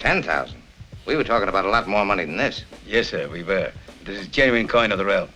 10,000? We were talking about a lot more money than this. Yes, sir, we were. This is genuine coin of the realm.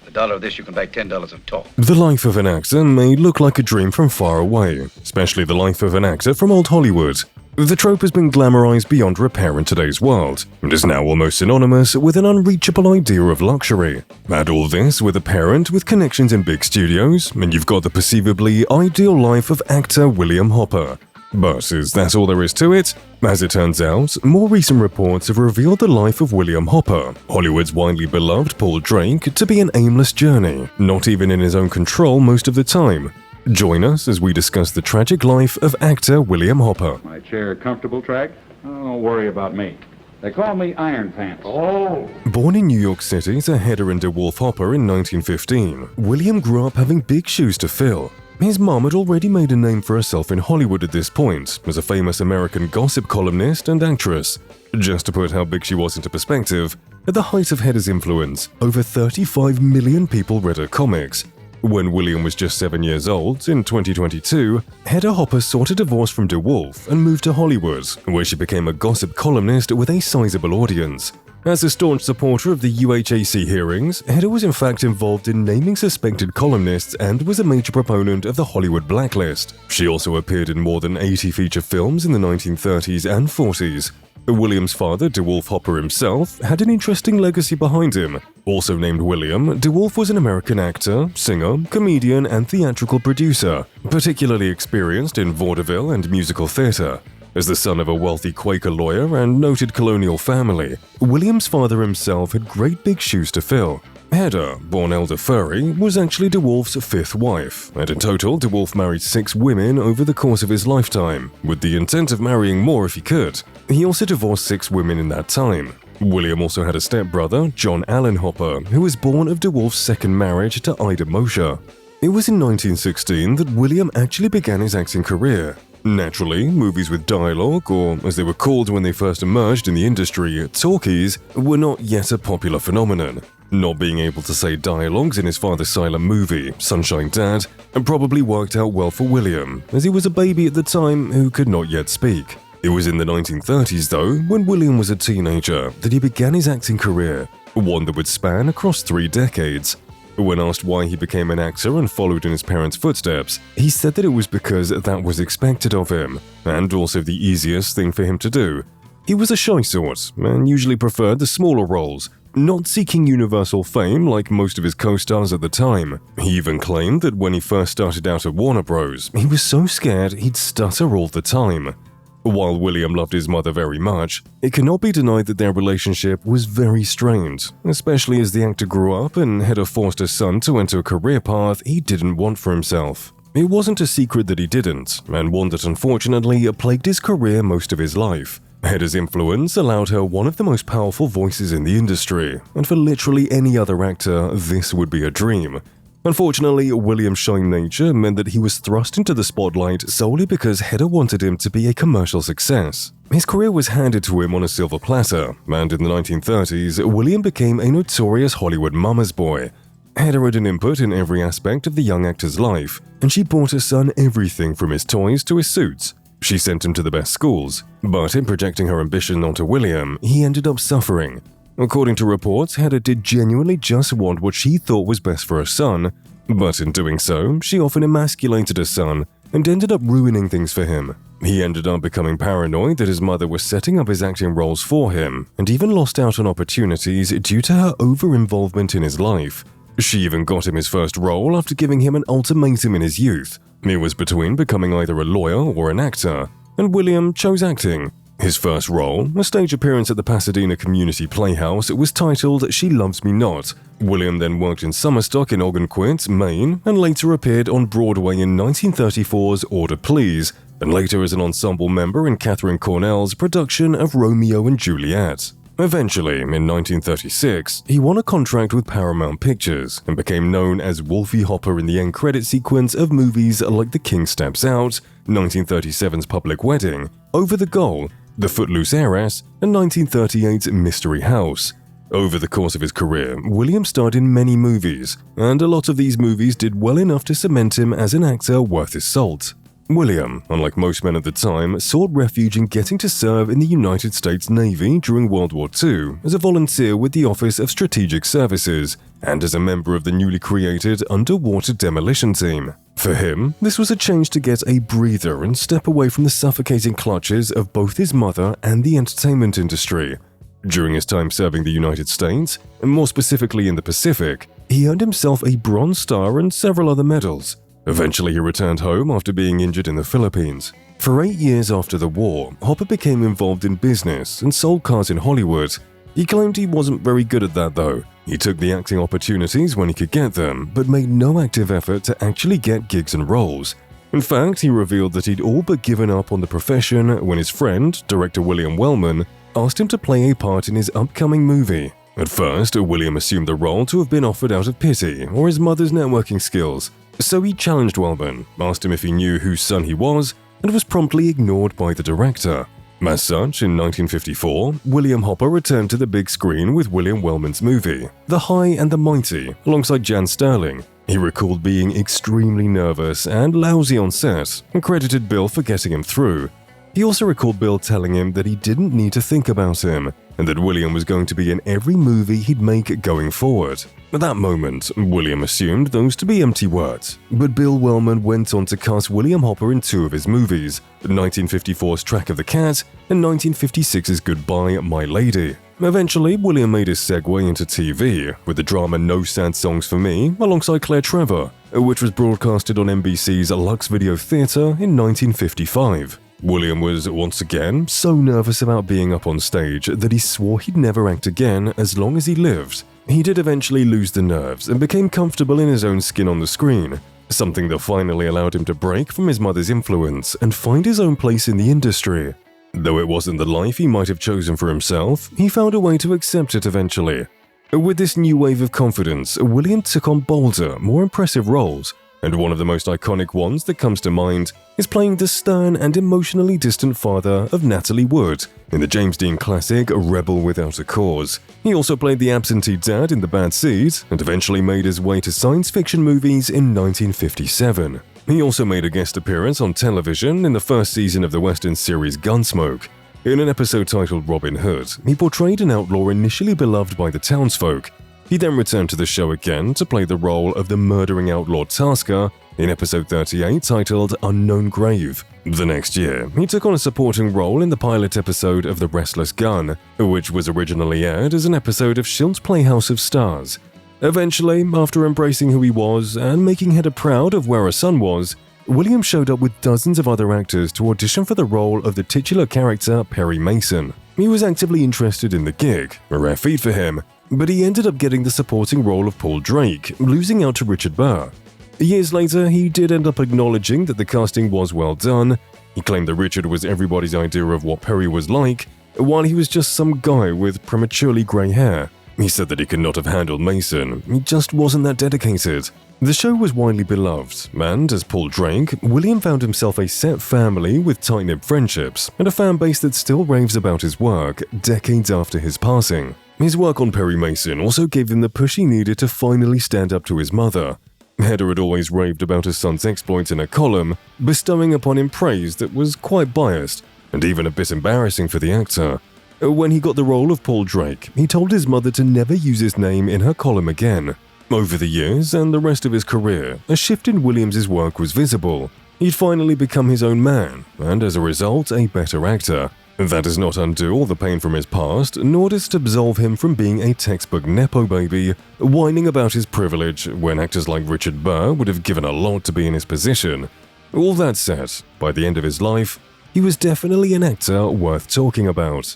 The dollar of this, you can buy $10 of talk. The life of an actor may look like a dream from far away, especially the life of an actor from old Hollywood. The trope has been glamorized beyond repair in today's world, and is now almost synonymous with an unreachable idea of luxury. Add all this with a parent with connections in big studios, and you've got the perceivably ideal life of actor William Hopper. But is that all there is to it? As it turns out, more recent reports have revealed the life of William Hopper, Hollywood's widely beloved Paul Drake, to be an aimless journey, not even in his own control most of the time. Join us as we discuss the tragic life of actor William Hopper. My chair comfortable, Track? Oh, don't worry about me. They call me Iron Pants. Oh! Born in New York City to Hedda and DeWolf Hopper in 1915, William grew up having big shoes to fill. His mom had already made a name for herself in Hollywood at this point, as a famous American gossip columnist and actress. Just to put how big she was into perspective, at the height of Hedda's influence, over 35 million people read her comics. When William was just 7 years old, in 2022, Hedda Hopper sought a divorce from DeWolf and moved to Hollywood, where she became a gossip columnist with a sizable audience. As a staunch supporter of the UHAC hearings, Hedda was in fact involved in naming suspected columnists and was a major proponent of the Hollywood blacklist. She also appeared in more than 80 feature films in the 1930s and 40s. William's father, DeWolf Hopper himself, had an interesting legacy behind him. Also named William, DeWolf was an American actor, singer, comedian, and theatrical producer, particularly experienced in vaudeville and musical theater. As the son of a wealthy Quaker lawyer and noted colonial family, William's father himself had great big shoes to fill. Hedda, born Elder Furry, was actually DeWolf's fifth wife, and in total DeWolf married 6 women over the course of his lifetime, with the intent of marrying more if he could. He also divorced 6 women in that time. William also had a stepbrother, John Allen Hopper, who was born of DeWolf's second marriage to Ida Mosher. It was in 1916 that William actually began his acting career. Naturally, movies with dialogue, or as they were called when they first emerged in the industry, talkies, were not yet a popular phenomenon. Not being able to say dialogues in his father's silent movie, Sunshine Dad, probably worked out well for William, as he was a baby at the time who could not yet speak. It was in the 1930s, though, when William was a teenager, that he began his acting career, one that would span across 3 decades. When asked why he became an actor and followed in his parents' footsteps, he said that it was because that was expected of him, and also the easiest thing for him to do. He was a shy sort, and usually preferred the smaller roles, not seeking universal fame like most of his co-stars at the time. He even claimed that when he first started out at Warner Bros., he was so scared he'd stutter all the time. While William loved his mother very much, it cannot be denied that their relationship was very strained, especially as the actor grew up and Hedda forced his son to enter a career path he didn't want for himself. It wasn't a secret that he didn't, and one that unfortunately plagued his career most of his life. Hedda's influence allowed her one of the most powerful voices in the industry, and for literally any other actor, this would be a dream. Unfortunately, William's shy nature meant that he was thrust into the spotlight solely because Hedda wanted him to be a commercial success. His career was handed to him on a silver platter, and in the 1930s, William became a notorious Hollywood mama's boy. Hedda had an input in every aspect of the young actor's life, and she bought her son everything from his toys to his suits. She sent him to the best schools, but in projecting her ambition onto William, he ended up suffering. According to reports, Hedda did genuinely just want what she thought was best for her son, but in doing so, she often emasculated her son and ended up ruining things for him. He ended up becoming paranoid that his mother was setting up his acting roles for him, and even lost out on opportunities due to her over-involvement in his life. She even got him his first role after giving him an ultimatum in his youth. It was between becoming either a lawyer or an actor, and William chose acting. His first role, a stage appearance at the Pasadena Community Playhouse, was titled She Loves Me Not. William then worked in summer stock in Ogunquit, Maine, and later appeared on Broadway in 1934's Order Please, and later as an ensemble member in Katharine Cornell's production of Romeo and Juliet. Eventually, in 1936, he won a contract with Paramount Pictures and became known as Wolfie Hopper in the end credit sequence of movies like The King Steps Out, 1937's Public Wedding, Over the Goal, The Footloose Heiress, and 1938's Mystery House. Over the course of his career, William starred in many movies, and a lot of these movies did well enough to cement him as an actor worth his salt. William, unlike most men at the time, sought refuge in getting to serve in the United States Navy during World War II as a volunteer with the Office of Strategic Services and as a member of the newly created Underwater Demolition Team. For him, this was a change to get a breather and step away from the suffocating clutches of both his mother and the entertainment industry. During his time serving the United States, and more specifically in the Pacific, he earned himself a Bronze Star and several other medals. Eventually, he returned home after being injured in the Philippines. For 8 years after the war, Hopper became involved in business and sold cars in Hollywood. He claimed he wasn't very good at that though. He took the acting opportunities when he could get them, but made no active effort to actually get gigs and roles. In fact, he revealed that he'd all but given up on the profession when his friend, director William Wellman, asked him to play a part in his upcoming movie. At first, William assumed the role to have been offered out of pity or his mother's networking skills. So he challenged Wellman, asked him if he knew whose son he was, and was promptly ignored by the director. As such, in 1954, William Hopper returned to the big screen with William Wellman's movie, The High and the Mighty, alongside Jan Sterling. He recalled being extremely nervous and lousy on set, and credited Bill for getting him through. He also recalled Bill telling him that he didn't need to think about him, and that William was going to be in every movie he'd make going forward. At that moment, William assumed those to be empty words, but Bill Wellman went on to cast William Hopper in 2 of his movies, 1954's Track of the Cat and 1956's Goodbye, My Lady. Eventually, William made his segue into TV with the drama No Sad Songs for Me alongside Claire Trevor, which was broadcasted on NBC's Lux Video Theatre in 1955. William was once again so nervous about being up on stage that he swore he'd never act again as long as he lived. He did eventually lose the nerves and became comfortable in his own skin on the screen, something that finally allowed him to break from his mother's influence and find his own place in the industry. Though it wasn't the life he might have chosen for himself, he found a way to accept it eventually. With this new wave of confidence, William took on bolder, more impressive roles, and one of the most iconic ones that comes to mind is playing the stern and emotionally distant father of Natalie Wood in the James Dean classic Rebel Without a Cause. He also played the absentee dad in The Bad Seed and eventually made his way to science fiction movies in 1957. He also made a guest appearance on television in the first season of the Western series Gunsmoke. In an episode titled Robin Hood, he portrayed an outlaw initially beloved by the townsfolk. He then returned to the show again to play the role of the murdering outlaw Tasker in episode 38 titled Unknown Grave. The next year, he took on a supporting role in the pilot episode of The Restless Gun, which was originally aired as an episode of Shild's Playhouse of Stars. Eventually, after embracing who he was and making Hedda proud of where her son was, William showed up with dozens of other actors to audition for the role of the titular character Perry Mason. He was actively interested in the gig, a rare feat for him, but he ended up getting the supporting role of Paul Drake, losing out to Richard Burr. Years later, he did end up acknowledging that the casting was well done. He claimed that Richard was everybody's idea of what Perry was like, while he was just some guy with prematurely grey hair. He said that he could not have handled Mason, he just wasn't that dedicated. The show was widely beloved, and as Paul Drake, William found himself a set family with tight-knit friendships and a fan base that still raves about his work decades after his passing. His work on Perry Mason also gave him the push he needed to finally stand up to his mother. Hedda had always raved about his son's exploits in a column, bestowing upon him praise that was quite biased and even a bit embarrassing for the actor. When he got the role of Paul Drake, he told his mother to never use his name in her column again. Over the years and the rest of his career, a shift in Williams' work was visible. He'd finally become his own man, and as a result, a better actor. That does not undo all the pain from his past, nor does it absolve him from being a textbook nepo baby, whining about his privilege when actors like Richard Burr would have given a lot to be in his position. All that said, by the end of his life, he was definitely an actor worth talking about.